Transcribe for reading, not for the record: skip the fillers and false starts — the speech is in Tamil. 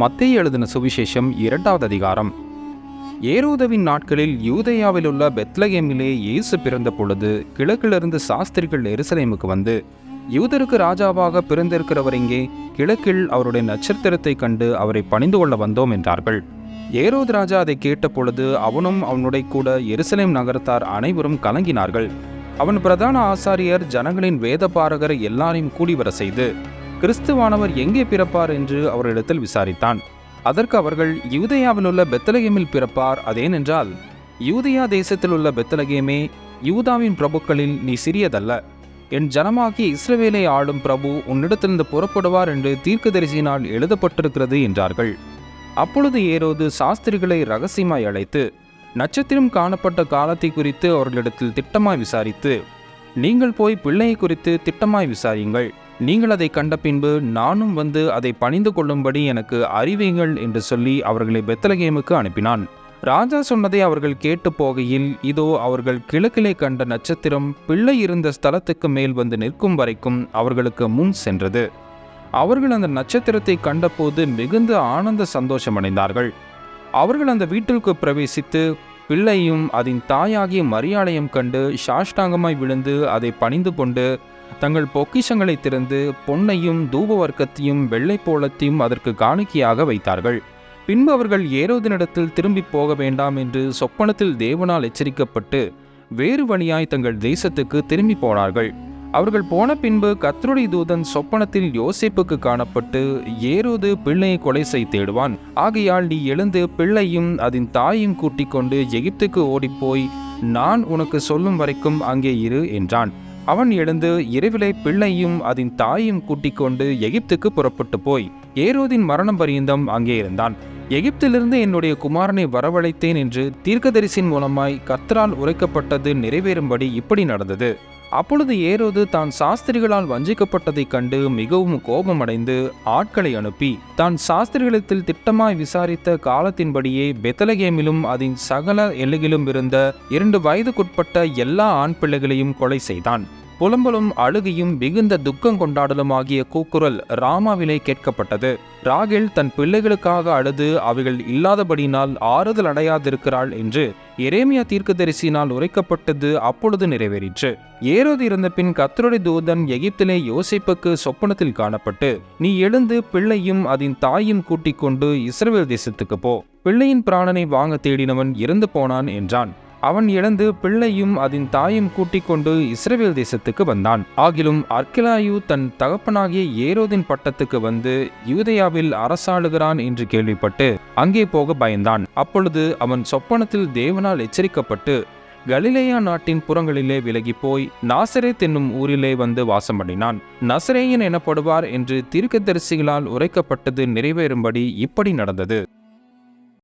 மத்தேயு எழுதின சுவிசேஷம் 2வது அதிகாரம். ஏரோதுவின் நாட்களில் யூதேயாவில் உள்ள பெத்லகேமிலே இயேசு பிறந்த பொழுது கிழக்கிலிருந்து சாஸ்திரிகள் எருசலேமுக்கு வந்து, யூதருக்கு ராஜாவாக பிறந்திருக்கிறவர் இங்கே, கிழக்கில் அவருடைய நட்சத்திரத்தை கண்டு அவரை பணிந்து கொள்ள வந்தோம் என்றார்கள். ஏரோது ராஜா அதை கேட்ட பொழுது அவனும் அவனுடைய கூட எருசலேம் நகரத்தார் அனைவரும் கலங்கினார்கள். அவன் பிரதான ஆசாரியர் ஜனங்களின் வேதபாரகர் எல்லாரையும் கூடிவர செய்து, கிறிஸ்துவானவர் எங்கே பிறப்பார் என்று அவரிடத்தில் விசாரித்தான். அதற்கு அவர்கள், யூதேயாவில் உள்ள பெத்லகேமில் பிறப்பார். அதேனென்றால், யூதேயா தேசத்தில் உள்ள பெத்லகேமே, யூதாவின் பிரபுக்களில் நீ சிறியதல்ல. என் ஜனமாகிய இஸ்ரவேலை ஆளும் பிரபு உன்னிடத்திலிருந்து புறப்படுவார் என்று தீர்க்கதரிசியினால் எழுதப்பட்டிருக்கிறது என்றார்கள். அப்பொழுது ஏரோது சாஸ்திரிகளை இரகசியமாய் அழைத்து, நட்சத்திரம் காணப்பட்ட காலத்தை குறித்து அவர்களிடத்தில் திட்டமாய் விசாரித்து, நீங்கள் போய் பிள்ளையை குறித்து திட்டமாய் விசாரியுங்கள். நீங்கள் அதை கண்ட பின்பு நானும் வந்து அதை பணிந்து கொள்ளும்படி எனக்கு அறிவியுங்கள் என்று சொல்லி அவர்களை பெத்லகேமுக்கு அனுப்பினான். ராஜா சொன்னதை அவர்கள் கேட்டு போகையில், இதோ அவர்கள் கிழக்கிலே கண்ட நட்சத்திரம் பிள்ளை இருந்த ஸ்தலத்துக்கு மேல் வந்து நிற்கும் வரைக்கும் அவர்களுக்கு முன் சென்றது. அவர்கள் அந்த நட்சத்திரத்தை கண்டபோது மிகுந்த ஆனந்த சந்தோஷமடைந்தார்கள். அவர்கள் அந்த வீட்டிற்கு பிரவேசித்து பிள்ளையும் அதன் தாயாகிய மரியாளையும் கண்டு சாஷ்டாங்கமாய் விழுந்து அதை பணிந்து கொண்டு தங்கள் பொக்கிஷங்களை திறந்து பொன்னையும் தூபவர்க்கத்தையும் வெள்ளை போலத்தையும் அதற்கு காணிக்கையாக வைத்தார்கள். பின்பு அவர்கள் ஏரோதினிடத்தில் திரும்பி போக வேண்டாம் என்று சொப்பனத்தில் தேவனால் எச்சரிக்கப்பட்டு வேறு வழியாய் தங்கள் தேசத்துக்கு திரும்பி போனார்கள். அவர்கள் போன பின்பு கர்த்தருடைய தூதன் சொப்பனத்தில் யோசேப்புக்கு காணப்பட்டு, ஏரோது பிள்ளையை கொலை செய்ய தேடுவான். ஆகையால் நீ எழுந்து பிள்ளையும் அதன் தாயையும் கூட்டிக் கொண்டு எகிப்துக்கு ஓடிப்போய் நான் உனக்கு சொல்லும் வரைக்கும் அங்கே இரு என்றான். அவன் எழுந்து இரவிலே பிள்ளையும் அதன் தாயையும் கூட்டிக் கொண்டு எகிப்துக்கு புறப்பட்டு போய் ஏரோதின் மரணம் பரியந்தம் அங்கே இருந்தான். எகிப்திலிருந்து என்னுடைய குமாரனை வரவழைத்தேன் என்று தீர்க்கதரிசியின் மூலமாய் கர்த்தரால் உரைக்கப்பட்டது நிறைவேறும்படி இப்படி நடந்தது. அப்பொழுது ஏரோது தான் சாஸ்திரிகளால் வஞ்சிக்கப்பட்டதைக் கண்டு மிகவும் கோபமடைந்து ஆட்களை அனுப்பி, தான் சாஸ்திரிகளத்தில் திட்டமாய் விசாரித்த காலத்தின்படியே பெத்லகேமிலும் அதன் சகல எல்லையிலும் இருந்த 2 வயதுக்குட்பட்ட எல்லா ஆண் பிள்ளைகளையும் கொலை செய்தான். புலம்பலும் அழுகையும் மிகுந்த துக்கம் கொண்டாடலும் ஆகிய கூக்குரல் ராமாவிலே கேட்கப்பட்டது. ராகேல் தன் பிள்ளைகளுக்காக அழுது அவைகள் இல்லாதபடியினால் ஆறுதல் அடையாதிருக்கிறாள் என்று எரேமியா தீர்க்கதரிசியினால் உரைக்கப்பட்டது அப்பொழுது நிறைவேறிற்று. ஏரோது இருந்த பின் கர்த்தருடைய தூதன் எகிப்திலே யோசேப்புக்கு சொப்பனத்தில் காணப்பட்டு, நீ எழுந்து பிள்ளையும் அதன் தாயும் கூட்டிக் கொண்டு இஸ்ரவேல் தேசத்துக்கு போ. பிள்ளையின் பிராணனை வாங்க தேடினவன் இறந்து போனான் என்றான். அவன் எழுந்து பிள்ளையும் அதன் தாயும் கூட்டிக் கொண்டு இஸ்ரவேல் தேசத்துக்கு வந்தான். ஆகிலும் அர்க்கெலாயு தன் தகப்பனாகிய ஏரோதின் பட்டத்துக்கு வந்து யூதேயாவில் அரசாளுகிறான் என்று கேள்விப்பட்டு அங்கே போக பயந்தான். அப்பொழுது அவன் சொப்பனத்தில் தேவனால் எச்சரிக்கப்பட்டு கலிலேயா நாட்டின் புறங்களிலே விலகி போய் நாசரேத் என்னும் ஊரிலே வந்து வாசம் பண்ணினான். நசரேயன் எனப்படுவார் என்று தீர்க்கதரிசிகளால் உரைக்கப்பட்டது நிறைவேறும்படி இப்படி நடந்தது.